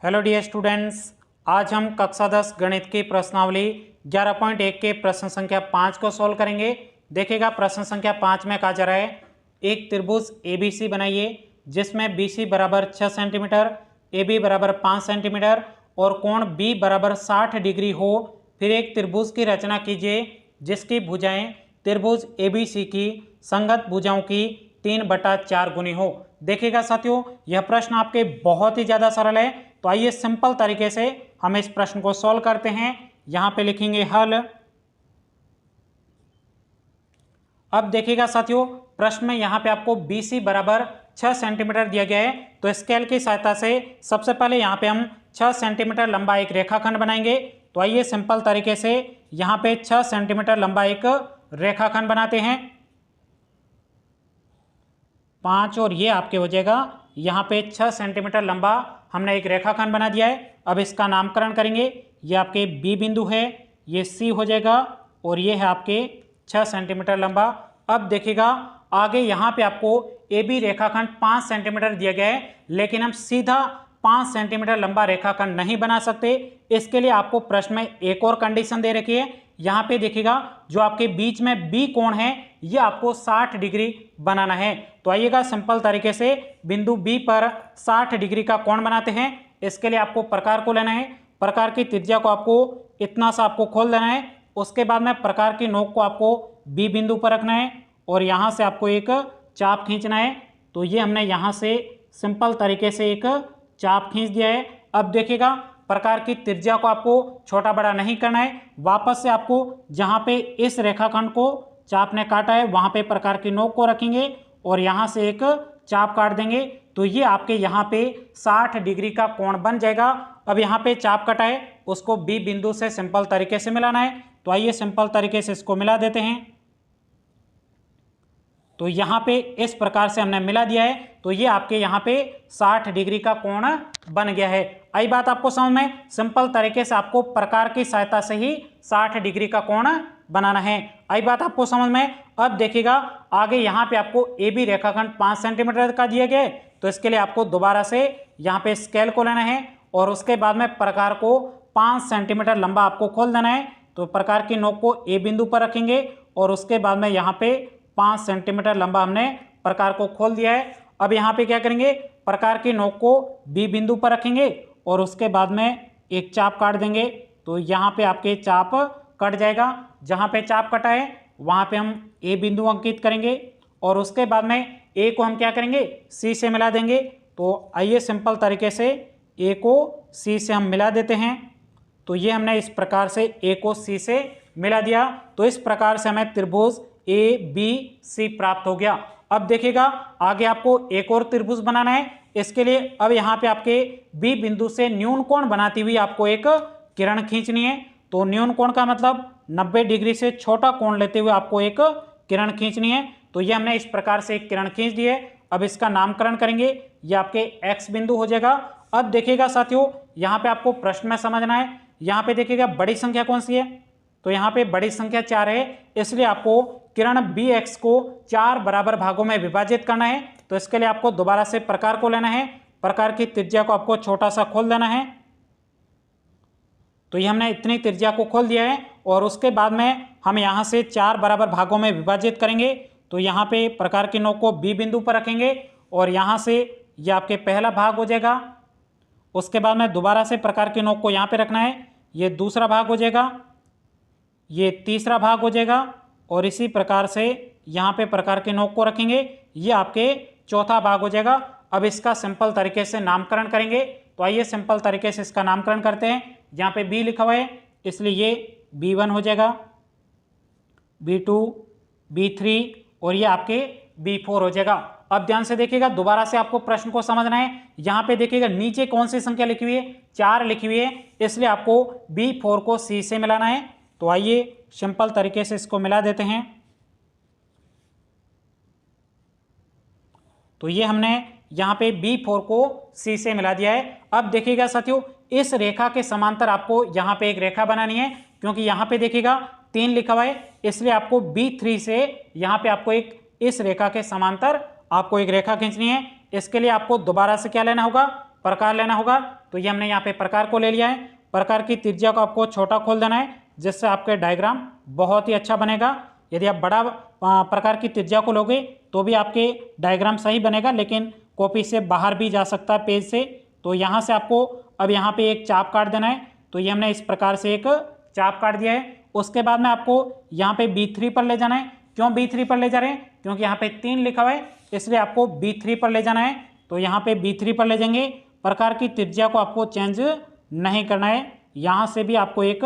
Hello dear students, आज हम कक्षा 10 गणित की प्रश्नावली 11.1 के प्रश्न संख्या 5 को सॉल्व करेंगे। देखिएगा प्रश्न संख्या 5 में कहा जा रहा है एक त्रिभुज ABC बनाइए जिसमें BC बराबर 6 सेंटीमीटर, AB बराबर 5 सेंटीमीटर और कोण B बराबर 60 डिग्री हो। फिर एक त्रिभुज की रचना कीजिए जिसकी भुजाएं त्रिभुज ABC की संगत भुजाओं की 3/4 गुनी हो। देखिएगा साथियों, यह प्रश्न आपके बहुत ही ज़्यादा सरल है, तो आइए सिंपल तरीके से हम इस प्रश्न को सॉल्व करते हैं। यहां पे लिखेंगे हल। अब देखिएगा साथियों, प्रश्न में यहां पे आपको BC बराबर 6 सेंटीमीटर दिया गया है, तो स्केल की सहायता से सबसे पहले यहां पे हम 6 सेंटीमीटर लंबा एक रेखाखंड बनाएंगे। तो आइए सिंपल तरीके से यहां पे 6 सेंटीमीटर लंबा एक रेखाखंड बनाते हैं 5, और ये आपके हो जाएगा यहाँ पे 6 सेंटीमीटर लंबा हमने एक रेखाखंड बना दिया है। अब इसका नामकरण करेंगे। ये आपके B बिंदु है, ये C हो जाएगा और ये है आपके 6 सेंटीमीटर लंबा। अब देखिएगा आगे यहाँ पे आपको AB रेखाखंड 5 सेंटीमीटर दिया गया है, लेकिन हम सीधा 5 सेंटीमीटर लंबा रेखाखंड नहीं बना सकते। इसके लिए आपको प्रश्न में एक और कंडीशन दे रखी है। यहाँ पे देखिएगा जो आपके बीच में B कोण है ये आपको 60 डिग्री बनाना है। तो आइएगा सिंपल तरीके से बिंदु B पर 60 डिग्री का कोण बनाते हैं। इसके लिए आपको प्रकार को लेना है। प्रकार की त्रिज्या को आपको इतना सा आपको खोल देना है। उसके बाद में प्रकार की नोक को आपको B बिंदु पर रखना है और यहाँ से आपको एक चाप खींचना है। तो ये हमने यहाँ से सिंपल तरीके से एक चाप खींच दिया है। अब देखिएगा प्रकार की त्रिज्या को आपको छोटा बड़ा नहीं करना है। वापस से आपको जहाँ पे इस रेखाखंड को चाप ने काटा है वहाँ पे प्रकार की नोक को रखेंगे और यहाँ से एक चाप काट देंगे। तो ये आपके यहाँ पे 60 डिग्री का कोण बन जाएगा। अब यहाँ पे चाप कटा है उसको B बिंदु से सिंपल तरीके से मिलाना है। तो आइए सिंपल तरीके से इसको मिला देते हैं। तो यहाँ पे इस प्रकार से हमने मिला दिया है। तो ये आपके यहाँ पे 60 डिग्री का कोण बन गया है। आई बात आपको समझ में? सिंपल तरीके से आपको प्रकार की सहायता से ही 60 डिग्री का कोण बनाना है। आई बात आपको समझ में? अब देखिएगा आगे यहाँ पे आपको AB रेखाखंड 5 सेंटीमीटर का दिया गया है, तो इसके लिए आपको दोबारा से यहाँ पे स्केल को लेना है और उसके बाद में प्रकार को 5 सेंटीमीटर लंबा आपको खोल देना है। तो प्रकार की नोक को A बिंदु पर रखेंगे और उसके बाद में यहाँ पे 5 सेंटीमीटर लंबा हमने प्रकार को खोल दिया है। अब यहाँ पे क्या करेंगे, प्रकार की नोक को B बिंदु पर रखेंगे और उसके बाद में एक चाप काट देंगे। तो यहाँ पे आपके चाप कट जाएगा। जहाँ पे चाप कटा है वहाँ पे हम A बिंदु अंकित करेंगे और उसके बाद में A को हम क्या करेंगे, C से मिला देंगे। तो आइए सिंपल तरीके से A को C से हम मिला देते हैं। तो ये हमने इस प्रकार से A को C से मिला दिया। तो इस प्रकार से हमें त्रिभुज ABC प्राप्त हो गया। अब देखिएगा आगे आपको एक और त्रिभुज बनाना है। इसके लिए अब यहाँ पे आपके B बिंदु से न्यून कोण बनाती हुई आपको एक किरण खींचनी है। तो न्यून कोण का मतलब 90 डिग्री से छोटा कोण लेते हुए आपको एक किरण खींचनी है। तो ये हमने इस प्रकार से एक किरण खींच दी है। अब इसका नामकरण करेंगे, ये आपके X बिंदु हो जाएगा। अब देखिएगा साथियों, यहाँ पे आपको प्रश्न में समझना है। यहाँ पे देखिएगा बड़ी संख्या कौन सी है, तो यहाँ पे बड़ी संख्या 4 है, इसलिए आपको किरण BX को 4 बराबर भागों में विभाजित करना है। तो इसके लिए आपको दोबारा से प्रकार को लेना है। प्रकार की त्रिज्या को आपको छोटा सा खोल देना है। तो ये हमने इतनी त्रिज्या को खोल दिया है और उसके बाद में हम यहाँ से 4 बराबर भागों में विभाजित करेंगे। तो यहाँ पे प्रकार की नोक को B बिंदु पर रखेंगे और यहाँ से ये आपके पहला भाग हो जाएगा। उसके बाद में दोबारा से प्रकार की नोक को यहाँ पे रखना है, ये दूसरा भाग हो जाएगा, ये तीसरा भाग हो जाएगा और इसी प्रकार से यहाँ पे प्रकार के नोक को रखेंगे, ये आपके चौथा भाग हो जाएगा। अब इसका सिंपल तरीके से नामकरण करेंगे। तो आइए सिंपल तरीके से इसका नामकरण करते हैं। यहाँ पे B लिखा हुआ है इसलिए ये B1 हो जाएगा, B2, B3 और ये आपके B4 हो जाएगा। अब ध्यान से देखिएगा, दोबारा से आपको प्रश्न को समझना है। यहाँ पे देखिएगा नीचे कौन सी संख्या लिखी हुई है, 4 लिखी हुई है, इसलिए आपको B4 को C से मिलाना है। तो आइए सिंपल तरीके से इसको मिला देते हैं। तो ये हमने यहाँ पे B4 को C से मिला दिया है। अब देखिएगा साथियों, इस रेखा के समांतर आपको यहाँ पे एक रेखा बनानी है, क्योंकि यहाँ पे देखिएगा 3 लिखा हुआ है, इसलिए आपको B3 से यहाँ पे आपको एक इस रेखा के समांतर आपको एक रेखा खींचनी है। इसके लिए आपको दोबारा से क्या लेना होगा, प्रकार लेना होगा। तो ये हमने यहाँ पे प्रकार को ले लिया है। प्रकार की त्रिज्या को आपको छोटा खोल देना है, जिससे आपके डायग्राम बहुत ही अच्छा बनेगा। यदि आप बड़ा प्रकार की त्रिज्या को लोगे तो भी आपके डायग्राम सही बनेगा, लेकिन कॉपी से बाहर भी जा सकता है पेज से। तो यहाँ से आपको अब यहाँ पे एक चाप काट देना है। तो ये हमने इस प्रकार से एक चाप काट दिया है। उसके बाद में आपको यहाँ पे B3 पर ले जाना है। क्यों B3 पर ले जा रहे हैं? क्योंकि यहाँ पे 3 लिखा हुआ है, इसलिए आपको B3 पर ले जाना है। तो यहाँ पे B3 पर ले जाएंगे। प्रकार की त्रिज्या को आपको चेंज नहीं करना है, यहाँ से भी आपको एक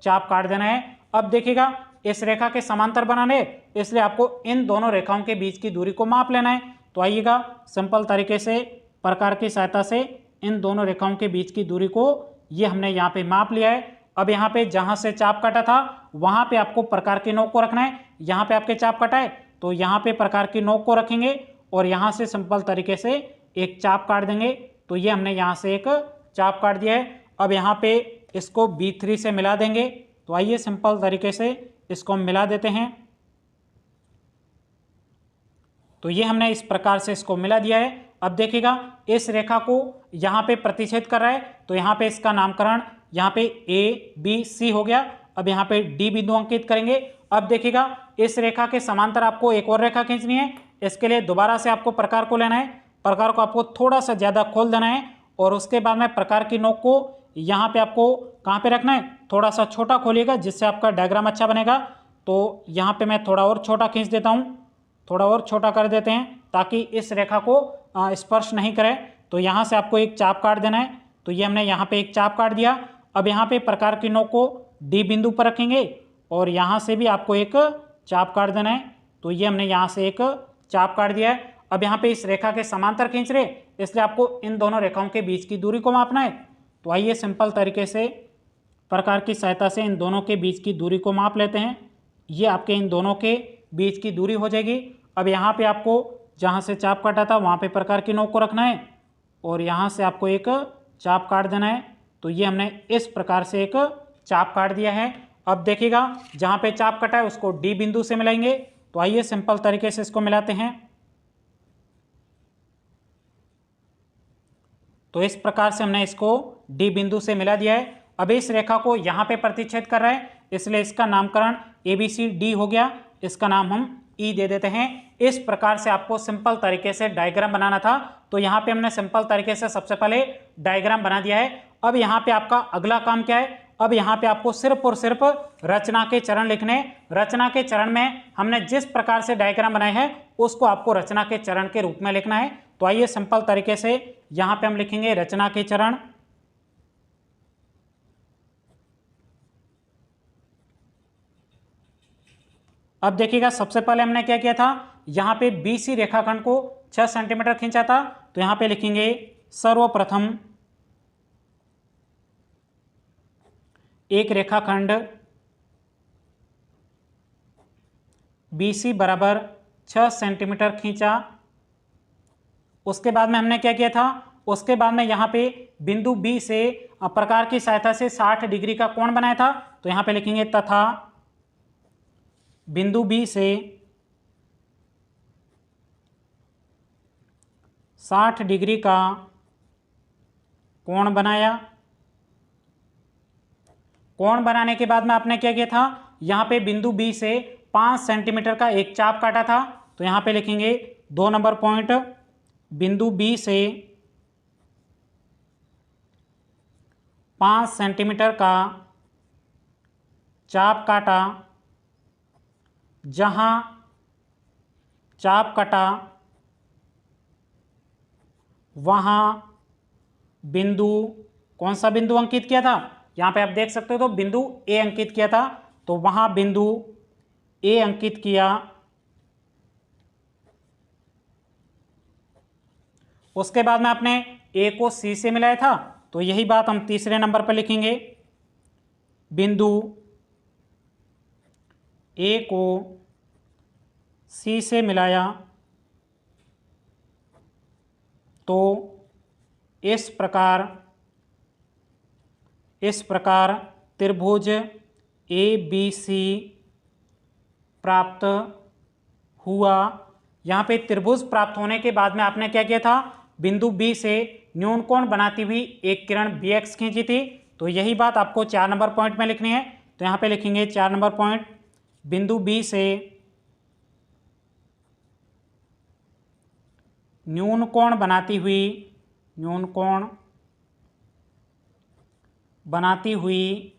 चाप काट देना है। अब देखिएगा इस रेखा के समांतर बनाने, इसलिए आपको इन दोनों रेखाओं के बीच की दूरी को माप लेना है। तो आइएगा सिंपल तरीके से प्रकार की सहायता से इन दोनों रेखाओं के बीच की दूरी को ये हमने यहाँ पे माप लिया है। अब यहाँ पे जहाँ से चाप काटा था वहाँ पे आपको प्रकार की नोक को रखना है। यहाँ पे आपके चाप कटा है तो यहाँ पे प्रकार की नोक को रखेंगे और यहाँ से सिंपल तरीके से एक चाप काट देंगे। तो ये हमने यहाँ से एक चाप काट दिया है। अब यहाँ पे इसको B3 से मिला देंगे। तो आइए सिंपल तरीके से इसको हम मिला देते हैं। तो ये हमने इस प्रकार से इसको मिला दिया है। अब देखिएगा इस रेखा को यहाँ पे प्रतिच्छेद कर रहा है, तो यहाँ पे इसका नामकरण यहाँ पे ABC हो गया। अब यहाँ पे D बिंदु अंकित करेंगे। अब देखिएगा इस रेखा के समांतर आपको एक और रेखा खींचनी है। इसके लिए दोबारा से आपको प्रकार को लेना है। प्रकार को आपको थोड़ा सा ज़्यादा खोल देना है और उसके बाद में प्रकार की नोक को यहाँ पे आपको कहाँ पे रखना है, थोड़ा सा छोटा खोलिएगा, जिससे आपका डायग्राम अच्छा बनेगा। तो यहाँ पे मैं थोड़ा और छोटा खींच देता हूँ, थोड़ा और छोटा कर देते हैं ताकि इस रेखा को स्पर्श नहीं करे। तो यहाँ से आपको एक चाप काट देना है। तो ये हमने यहाँ पे एक चाप काट दिया। अब यहाँ पे प्रकार की नोक को D बिंदु पर रखेंगे और यहाँ से भी आपको एक चाप काट देना है। तो ये हमने यहाँ से एक चाप काट दिया है। अब यहाँ पे इस रेखा के समांतर खींच रहे, इसलिए आपको इन दोनों रेखाओं के बीच की दूरी को मापना है। तो आइए सिंपल तरीके से प्रकार की सहायता से इन दोनों के बीच की दूरी को माप लेते हैं। ये आपके इन दोनों के बीच की दूरी हो जाएगी। अब यहाँ पे आपको जहाँ से चाप काटा था वहाँ पे प्रकार की नोक को रखना है और यहाँ से आपको एक चाप काट देना है। तो ये हमने इस प्रकार से एक चाप काट दिया है। अब देखिएगा जहाँ पे चाप कटा है उसको D बिंदु से मिलाएंगे। तो आइए सिंपल तरीके से इसको मिलाते हैं। तो इस प्रकार से हमने इसको D बिंदु से मिला दिया है। अब इस रेखा को यहाँ पे प्रतिच्छेद कर रहा है, इसलिए इसका नामकरण ABCD हो गया। इसका नाम हम E दे देते हैं। इस प्रकार से आपको सिंपल तरीके से डायग्राम बनाना था। तो यहाँ पे हमने सिंपल तरीके से सबसे पहले डायग्राम बना दिया है। अब यहाँ पे आपका अगला काम क्या है? अब यहाँ पे आपको सिर्फ और सिर्फ रचना के चरण लिखने। रचना के चरण में हमने जिस प्रकार से डायग्राम बनाए हैं उसको आपको रचना के चरण के रूप में लिखना है। तो आइए सिंपल तरीके से यहाँ पे हम लिखेंगे रचना के चरण। अब देखिएगा सबसे पहले हमने क्या किया था, यहाँ पे BC रेखाखंड को 6 सेंटीमीटर खींचा था। तो यहाँ पे लिखेंगे सर्वप्रथम एक रेखाखंड BC बराबर 6 सेंटीमीटर खींचा। उसके बाद में हमने क्या किया था, उसके बाद में यहाँ पे बिंदु B से प्रकार की सहायता से 60 डिग्री का कोण बनाया था। तो यहाँ पे लिखेंगे तथा बिंदु B से 60 डिग्री का कोण बनाया। कोण बनाने के बाद में आपने क्या किया था, यहाँ पे बिंदु B से 5 सेंटीमीटर का एक चाप काटा था। तो यहाँ पे लिखेंगे 2 नंबर पॉइंट, बिंदु B से 5 सेंटीमीटर का चाप काटा। जहाँ चाप कटा वहाँ बिंदु, कौन सा बिंदु अंकित किया था, यहाँ पे आप देख सकते हो तो बिंदु A अंकित किया था। तो वहाँ बिंदु A अंकित किया। उसके बाद में आपने A को C से मिलाया था। तो यही बात हम तीसरे नंबर पर लिखेंगे। बिंदु A को C से मिलाया तो इस प्रकार त्रिभुज ABC प्राप्त हुआ। यहाँ पे त्रिभुज प्राप्त होने के बाद में आपने क्या किया था, बिंदु B से न्यून कोण बनाती हुई एक किरण BX खींची थी। तो यही बात आपको 4 नंबर पॉइंट में लिखनी है। तो यहाँ पे लिखेंगे 4 नंबर पॉइंट, बिंदु B से न्यून कोण बनाती हुई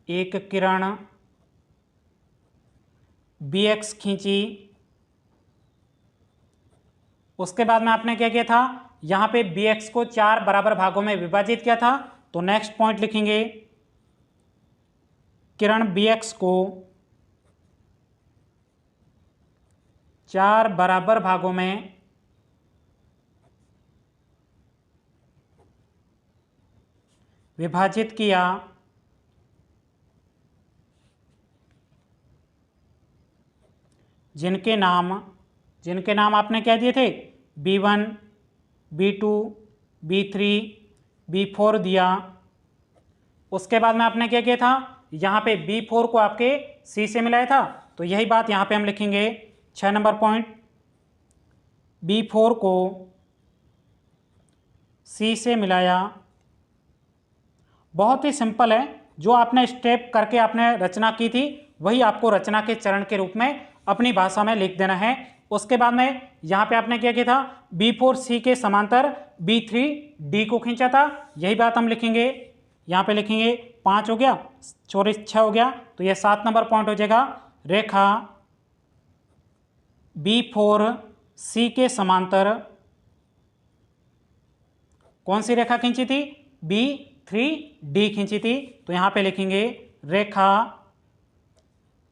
एक किरण BX खींची। उसके बाद में आपने क्या किया था, यहाँ पे BX को 4 बराबर भागों में विभाजित किया था। तो नेक्स्ट पॉइंट लिखेंगे, किरण BX को 4 बराबर भागों में विभाजित किया, जिनके नाम आपने क्या दिए थे, B1, B2, B3, B4 दिया। उसके बाद में आपने क्या किया था, यहाँ पे B4 को आपके C से मिलाया था। तो यही बात यहाँ पे हम लिखेंगे 6 नंबर पॉइंट, B4 को C से मिलाया। बहुत ही सिंपल है, जो आपने स्टेप करके आपने रचना की थी वही आपको रचना के चरण के रूप में अपनी भाषा में लिख देना है। उसके बाद में यहाँ पे आपने क्या किया था, B4 C के समांतर B3 D को खींचा था। यही बात हम लिखेंगे, यहाँ पे लिखेंगे 5 हो गया, 6 हो गया। तो यह 7 नंबर पॉइंट हो जाएगा। रेखा B4 C के समांतर कौन सी रेखा खींची थी, B3 D खींची थी। तो यहाँ पे लिखेंगे रेखा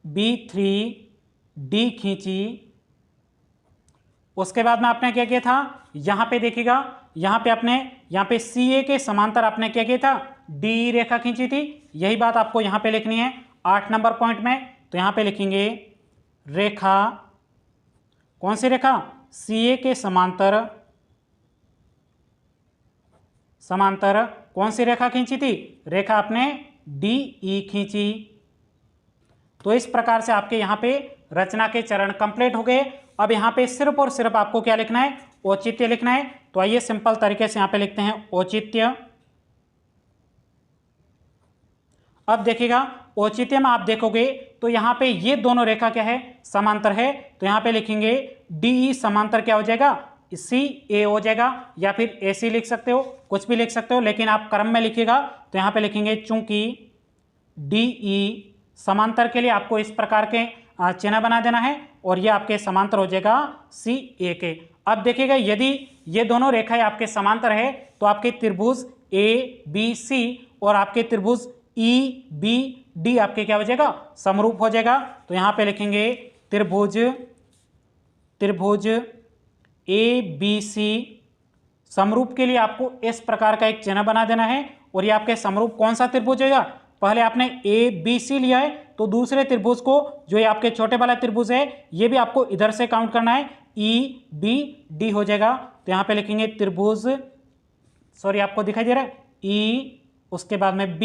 B3 D खींची। उसके बाद में आपने क्या किया था, यहाँ पे देखिएगा, यहाँ पे CA के समांतर आपने क्या किया था, D रेखा खींची थी। यही बात आपको यहाँ पे लिखनी है 8 नंबर पॉइंट में। तो यहाँ पे लिखेंगे रेखा, कौन सी रेखा, CA के समांतर कौन सी रेखा खींची थी, रेखा आपने DE खींची। तो इस प्रकार से आपके यहाँ पे रचना के चरण कंप्लीट हो गए। अब यहाँ पे सिर्फ और सिर्फ आपको क्या लिखना है, औचित्य लिखना है। तो आइए सिंपल तरीके से यहाँ पे लिखते हैं औचित्य। अब देखिएगा, औचित्य में आप देखोगे तो यहाँ पे ये दोनों रेखा क्या है, समांतर है। तो यहाँ पे लिखेंगे DE समांतर क्या हो जाएगा, CA हो जाएगा, या फिर AC लिख सकते हो, कुछ भी लिख सकते हो, लेकिन आप क्रम में लिखिएगा। तो यहाँ पे लिखेंगे चूंकि DE समांतर के लिए आपको इस प्रकार के चिन्ह बना देना है, और ये आपके समांतर हो जाएगा CA के। अब देखिएगा, यदि ये दोनों रेखाएं आपके समांतर है तो आपके त्रिभुज ABC और आपके त्रिभुज EBD आपके क्या हो जाएगा, समरूप हो जाएगा। तो यहाँ पे लिखेंगे त्रिभुज ABC समरूप के लिए आपको इस प्रकार का एक चिन्ह बना देना है। और ये आपके समरूप कौन सा त्रिभुज होगा, पहले आपने ABC लिया है, तो दूसरे त्रिभुज को, जो ये आपके छोटे वाला त्रिभुज है, ये भी आपको इधर से काउंट करना है, EBD हो जाएगा। तो यहाँ पे लिखेंगे त्रिभुज, सॉरी आपको दिखाई दे रहा है E, उसके बाद में B,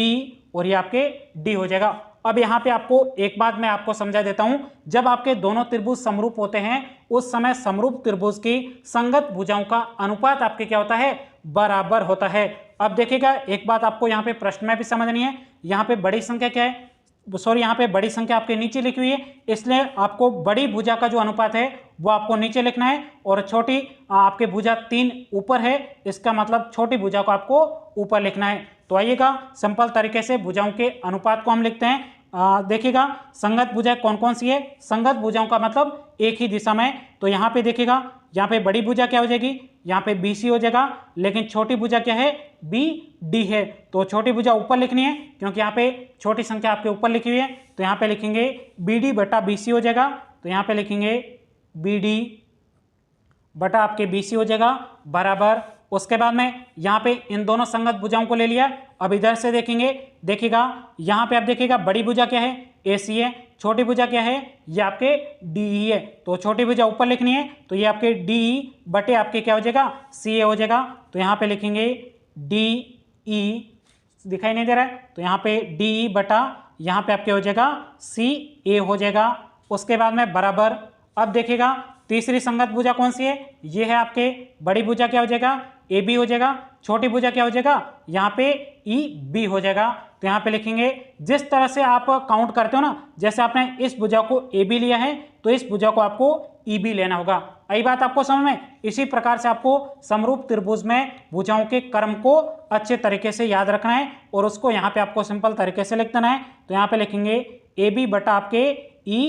और ये आपके D हो जाएगा। अब यहाँ पे आपको एक बात मैं आपको समझा देता हूं, जब आपके दोनों त्रिभुज समरूप होते हैं उस समय समरूप त्रिभुज की संगत भुजाओं का अनुपात आपके क्या होता है, बराबर होता है। अब देखिएगा, एक बात आपको यहाँ पे प्रश्न में भी समझनी है, यहाँ पे बड़ी संख्या क्या है, सॉरी यहाँ पे बड़ी संख्या आपके नीचे लिखी हुई है, इसलिए आपको बड़ी भुजा का जो अनुपात है वो आपको नीचे लिखना है, और छोटी आपके भुजा 3 ऊपर है, इसका मतलब छोटी भुजा को आपको ऊपर लिखना है। तो आइएगा, सिंपल तरीके से भुजाओं के अनुपात को हम लिखते हैं। देखिएगा, संगत भुजा कौन कौन सी है, संगत भुजाओं का मतलब एक ही दिशा में। तो यहाँ पे देखिएगा, यहाँ पे बड़ी भुजा क्या हो जाएगी, यहाँ पे BC हो जाएगा, लेकिन छोटी भुजा क्या है, BD है। तो छोटी भुजा ऊपर लिखनी है, क्योंकि यहाँ पे छोटी संख्या आपके ऊपर लिखी हुई है। तो यहाँ पे लिखेंगे BD बटा BC हो जाएगा। तो यहाँ पे लिखेंगे BD बटा आपके BC हो जाएगा, बराबर। उसके बाद में यहाँ पे इन दोनों संगत भुजाओं को ले लिया। अब इधर से देखेंगे, देखिएगा यहाँ पे आप देखिएगा, बड़ी भुजा क्या है, AC है, छोटी भुजा क्या है, ये आपके DE है। तो छोटी भुजा ऊपर लिखनी है, तो ये आपके DE बटे आपके क्या हो जाएगा, CA हो जाएगा। तो यहाँ पे लिखेंगे DE, दिखाई नहीं दे रहा है, तो यहाँ पे DE बटा यहाँ पे आपके हो जाएगा CA हो जाएगा। उसके बाद में बराबर। अब देखिएगा, तीसरी संगत भुजा कौन सी है, ये है आपके बड़ी भुजा क्या हो जाएगा, ए बी हो जाएगा, छोटी भुजा क्या हो जाएगा यहाँ पे ई बी हो जाएगा। तो यहाँ पे लिखेंगे जिस तरह से आप काउंट करते हो ना, जैसे आपने इस भुजा को ए बी लिया है तो इस भुजा को आपको ई बी लेना होगा। यही बात आपको समझ में। इसी प्रकार से आपको समरूप त्रिभुज में भुजाओं के क्रम को अच्छे तरीके से याद रखना है और उसको यहाँ पे आपको सिंपल तरीके से लिख देना है। तो यहाँ पे लिखेंगे ए बी बटा आपके ई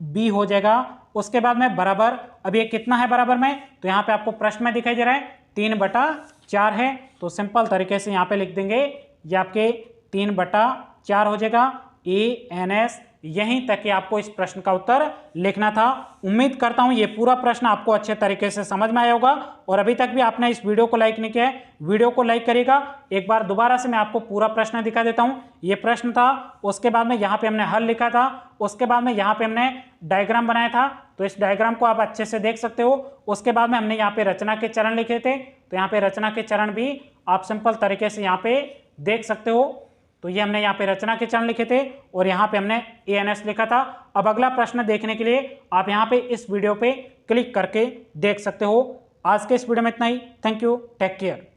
बी हो जाएगा। उसके बाद में बराबर, अब ये कितना है बराबर में, तो यहाँ पे आपको प्रश्न में दिखाई दे रहा है 3/4 है। तो सिंपल तरीके से यहाँ पे लिख देंगे ये आपके 3/4 हो जाएगा। ANS यहीं तक कि आपको इस प्रश्न का उत्तर लिखना था। उम्मीद करता हूं ये पूरा प्रश्न आपको अच्छे तरीके से समझ में आया होगा। और अभी तक भी आपने इस वीडियो को लाइक नहीं किया है, वीडियो को लाइक करिएगा। एक बार दोबारा से मैं आपको पूरा प्रश्न दिखा देता हूं। ये प्रश्न था, उसके बाद में यहाँ पे हमने हल लिखा था, उसके बाद में यहाँ पे हमने डायग्राम बनाया था। तो इस डायग्राम को आप अच्छे से देख सकते हो। उसके बाद में हमने यहाँ पे रचना के चरण लिखे थे, तो यहाँ पे रचना के चरण भी आप सिंपल तरीके से यहाँ पे देख सकते हो। तो ये हमने यहाँ पे रचना के चरण लिखे थे और यहाँ पे हमने ANS लिखा था। अब अगला प्रश्न देखने के लिए आप यहाँ पे इस वीडियो पे क्लिक करके देख सकते हो। आज के इस वीडियो में इतना ही। Thank you, take care.